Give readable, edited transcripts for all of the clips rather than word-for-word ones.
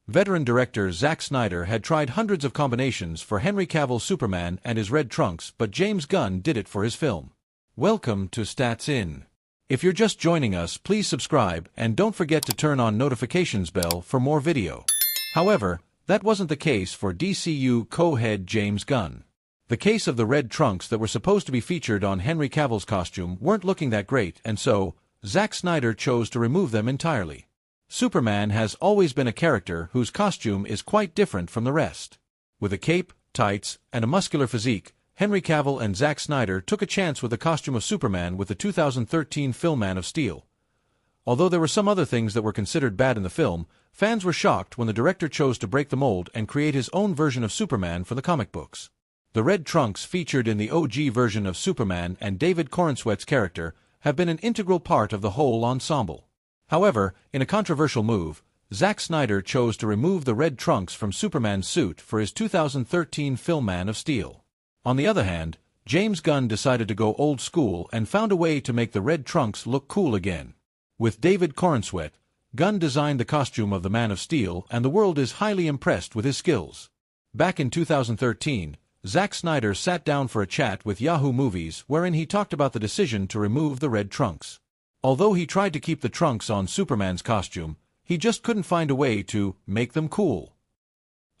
Veteran director Zack Snyder had tried hundreds of combinations for Henry Cavill's Superman and his red trunks, but James Gunn did it for his film. Welcome to Stats In. If you're just joining us, please subscribe and don't forget to turn on notifications bell for more video. However, that wasn't the case for DCU co-head James Gunn. The case of the red trunks that were supposed to be featured on Henry Cavill's costume weren't looking that great, and so Zack Snyder chose to remove them entirely. Superman has always been a character whose costume is quite different from the rest. With a cape, tights, and a muscular physique, Henry Cavill and Zack Snyder took a chance with the costume of Superman with the 2013 film Man of Steel. Although there were some other things that were considered bad in the film, fans were shocked when the director chose to break the mold and create his own version of Superman for the comic books. The red trunks featured in the OG version of Superman and David Corenswet's character have been an integral part of the whole ensemble. However, in a controversial move, Zack Snyder chose to remove the red trunks from Superman's suit for his 2013 film Man of Steel. On the other hand, James Gunn decided to go old school and found a way to make the red trunks look cool again. With David Corenswet, Gunn designed the costume of the Man of Steel, and the world is highly impressed with his skills. Back in 2013, Zack Snyder sat down for a chat with Yahoo Movies wherein he talked about the decision to remove the red trunks. Although he tried to keep the trunks on Superman's costume, he just couldn't find a way to make them cool.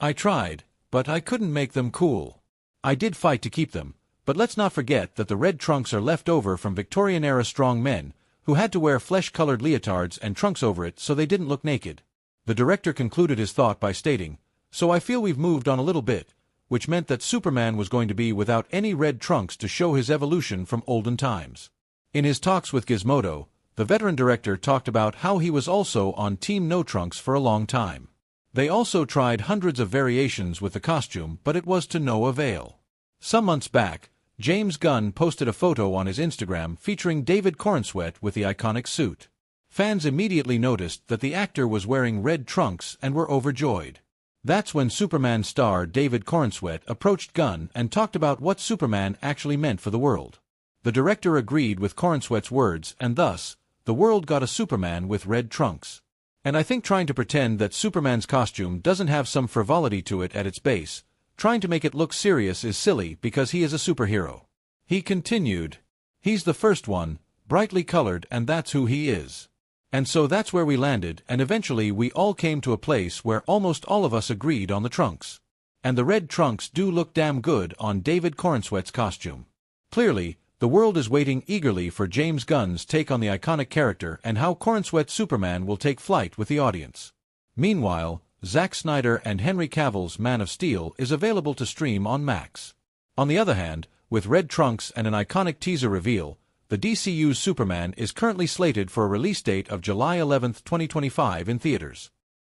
"I tried, but I couldn't make them cool. I did fight to keep them, but let's not forget that the red trunks are left over from Victorian-era strong men who had to wear flesh-colored leotards and trunks over it so they didn't look naked." The director concluded his thought by stating, "So I feel we've moved on a little bit," which meant that Superman was going to be without any red trunks to show his evolution from olden times. In his talks with Gizmodo, the veteran director talked about how he was also on Team No Trunks for a long time. They also tried hundreds of variations with the costume, but it was to no avail. Some months back, James Gunn posted a photo on his Instagram featuring David Corenswet with the iconic suit. Fans immediately noticed that the actor was wearing red trunks and were overjoyed. That's when Superman star David Corenswet approached Gunn and talked about what Superman actually meant for the world. The director agreed with Corenswet's words, and thus, the world got a Superman with red trunks. And I think trying to pretend that Superman's costume doesn't have some frivolity to it at its base, trying to make it look serious, is silly because he is a superhero. He continued, "He's the first one, brightly colored, and that's who he is." And so that's where we landed, and eventually we all came to a place where almost all of us agreed on the trunks. And the red trunks do look damn good on David Corenswet's costume. Clearly, the world is waiting eagerly for James Gunn's take on the iconic character and how Corenswet's Superman will take flight with the audience. Meanwhile, Zack Snyder and Henry Cavill's Man of Steel is available to stream on Max. On the other hand, with red trunks and an iconic teaser reveal, the DCU's Superman is currently slated for a release date of July 11, 2025 in theaters.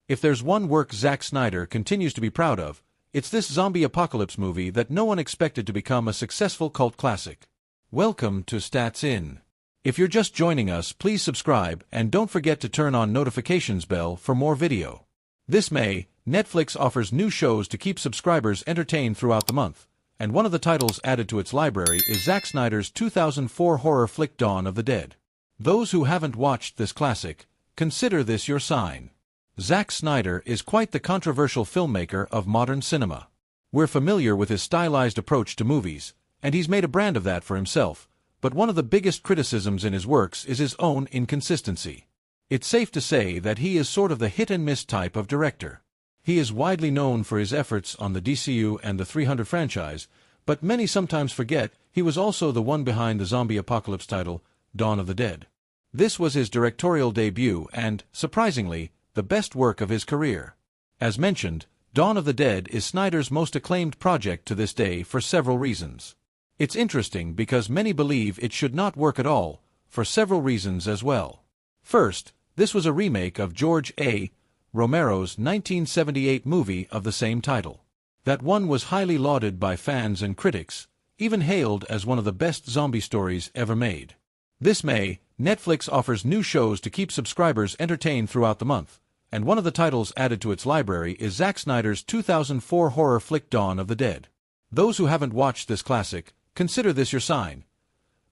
If there's one work Zack Snyder continues to be proud of, it's this zombie apocalypse movie that no one expected to become a successful cult classic. Welcome to Stats In. If you're just joining us, please subscribe and don't forget to turn on notifications bell for more video. This May, Netflix offers new shows to keep subscribers entertained throughout the month, and one of the titles added to its library is Zack Snyder's 2004 horror flick Dawn of the Dead. Those who haven't watched this classic, consider this your sign. Zack Snyder is quite the controversial filmmaker of modern cinema. We're familiar with his stylized approach to movies, and he's made a brand of that for himself, but one of the biggest criticisms in his works is his own inconsistency. It's safe to say that he is sort of the hit-and-miss type of director. He is widely known for his efforts on the DCU and the 300 franchise, but many sometimes forget he was also the one behind the zombie apocalypse title, Dawn of the Dead. This was his directorial debut and, surprisingly, the best work of his career. As mentioned, Dawn of the Dead is Snyder's most acclaimed project to this day for several reasons. It's interesting because many believe it should not work at all, for several reasons as well. First, this was a remake of George A. Romero's 1978 movie of the same title. That one was highly lauded by fans and critics, even hailed as one of the best zombie stories ever made. This May, Netflix offers new shows to keep subscribers entertained throughout the month, and one of the titles added to its library is Zack Snyder's 2004 horror flick Dawn of the Dead. Those who haven't watched this classic, consider this your sign.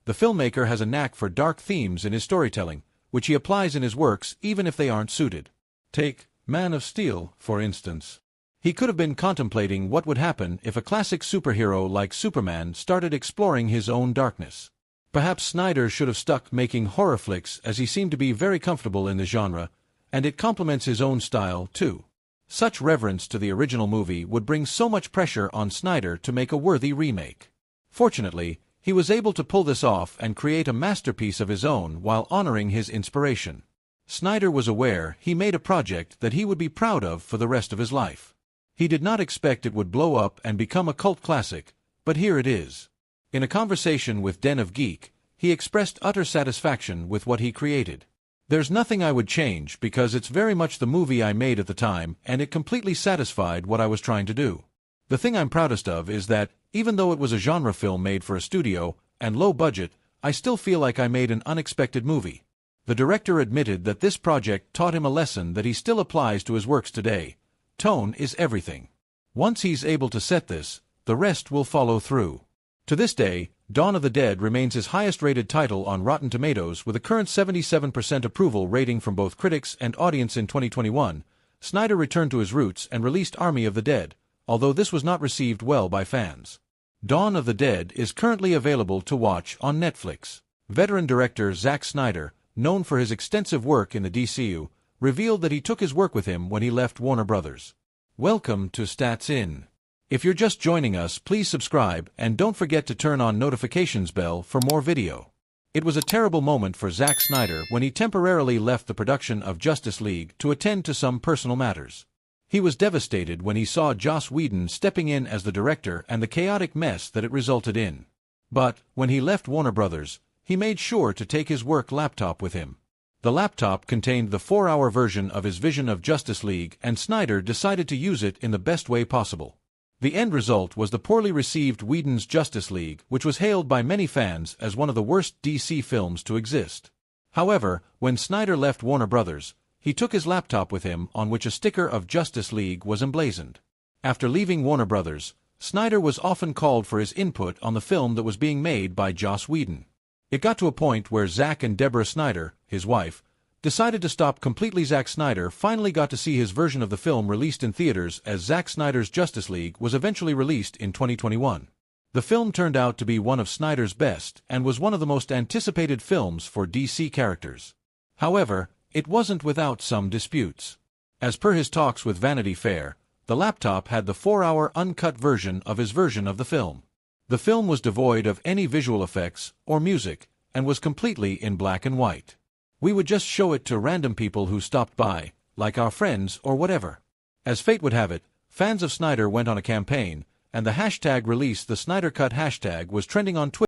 The filmmaker has a knack for dark themes in his storytelling, which he applies in his works even if they aren't suited. Take, Man of Steel, for instance. He could have been contemplating what would happen if a classic superhero like Superman started exploring his own darkness. Perhaps Snyder should have stuck making horror flicks, as he seemed to be very comfortable in the genre, and it complements his own style, too. Such reverence to the original movie would bring so much pressure on Snyder to make a worthy remake. Fortunately, he was able to pull this off and create a masterpiece of his own while honoring his inspiration. Snyder was aware he made a project that he would be proud of for the rest of his life. He did not expect it would blow up and become a cult classic, but here it is. In a conversation with Den of Geek, he expressed utter satisfaction with what he created. There's nothing I would change because it's very much the movie I made at the time and it completely satisfied what I was trying to do. The thing I'm proudest of is that, even though it was a genre film made for a studio and low budget, I still feel like I made an unexpected movie. The director admitted that this project taught him a lesson that he still applies to his works today. Tone is everything. Once he's able to set this, the rest will follow through. To this day, Dawn of the Dead remains his highest-rated title on Rotten Tomatoes with a current 77% approval rating from both critics and audience in 2021. Snyder returned to his roots and released Army of the Dead, although this was not received well by fans. Dawn of the Dead is currently available to watch on Netflix. Veteran director Zack Snyder, known for his extensive work in the DCU, revealed that he took his work with him when he left Warner Brothers. Welcome to Stats In. If you're just joining us, please subscribe and don't forget to turn on notifications bell for more video. It was a terrible moment for Zack Snyder when he temporarily left the production of Justice League to attend to some personal matters. He was devastated when he saw Joss Whedon stepping in as the director and the chaotic mess that it resulted in. But, when he left Warner Brothers, he made sure to take his work laptop with him. The laptop contained the 4-hour version of his vision of Justice League, and Snyder decided to use it in the best way possible. The end result was the poorly received Whedon's Justice League, which was hailed by many fans as one of the worst DC films to exist. However, when Snyder left Warner Brothers, he took his laptop with him on which a sticker of Justice League was emblazoned. After leaving Warner Brothers, Snyder was often called for his input on the film that was being made by Joss Whedon. It got to a point where Zack and Deborah Snyder, his wife, decided to stop completely. Zack Snyder finally got to see his version of the film released in theaters as Zack Snyder's Justice League was eventually released in 2021. The film turned out to be one of Snyder's best and was one of the most anticipated films for DC characters. However, it wasn't without some disputes. As per his talks with Vanity Fair, the laptop had the 4-hour uncut version of his version of the film. The film was devoid of any visual effects or music and was completely in black and white. We would just show it to random people who stopped by, like our friends or whatever. As fate would have it, fans of Snyder went on a campaign, and the hashtag #ReleaseTheSnyderCut hashtag was trending on Twitter.